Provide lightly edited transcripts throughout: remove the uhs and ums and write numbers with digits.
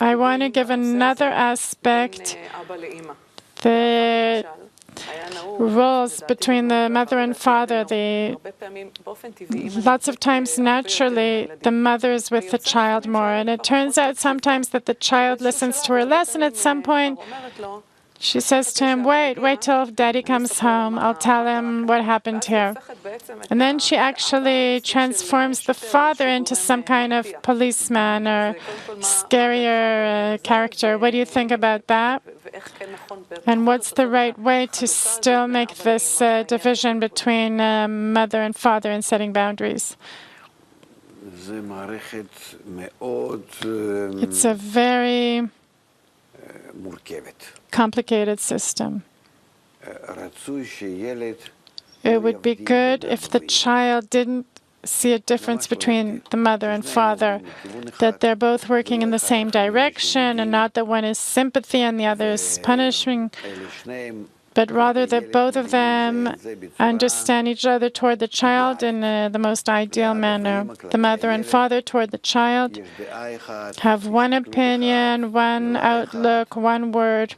I want to give another aspect, the roles between the mother and father. Lots of times, naturally, the mother is with the child more, and it turns out sometimes that the child listens to her less, and at some point, she says to him, wait till Daddy comes home. I'll tell him what happened here. And then she actually transforms the father into some kind of policeman or scarier character. What do you think about that? And what's the right way to still make this division between mother and father in setting boundaries? It's a very complicated system. It would be good if the child didn't see a difference between the mother and father, that they're both working in the same direction, and not that one is sympathy and the other is punishing, but rather that both of them understand each other toward the child in the most ideal manner. The mother and father toward the child have one opinion, one outlook, one word,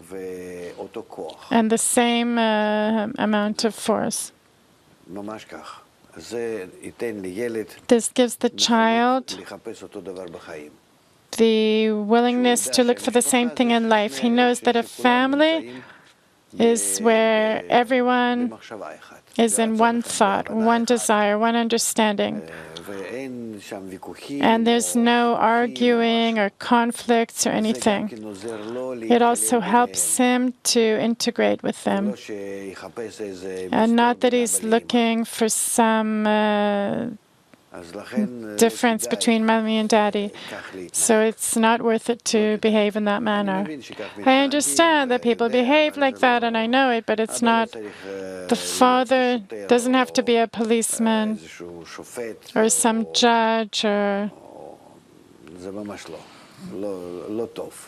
and the same amount of force. This gives the child the willingness to look for the same thing in life. He knows that a family is where everyone is in one thought, one desire, one understanding. And there's no arguing or conflicts or anything. It also helps him to integrate with them. And not that he's looking for some difference between mommy and daddy. So it's not worth it to behave in that manner. I understand that people behave like that, and I know it, but it's not. The father doesn't have to be a policeman or some judge, or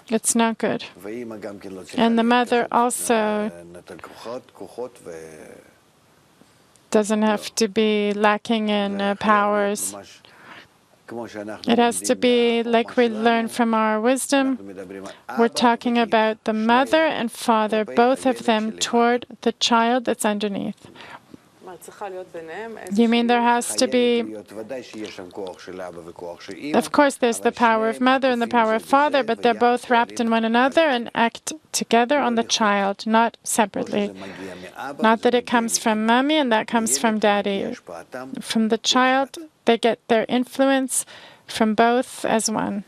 it's not good. And the mother also doesn't have to be lacking in powers. It has to be like we learn from our wisdom. We're talking about the mother and father, both of them, toward the child that's underneath. You mean there has to be, of course, there's the power of mother and the power of father, but they're both wrapped in one another and act together on the child, not separately. Not that it comes from mommy and that comes from daddy. From the child, they get their influence from both as one.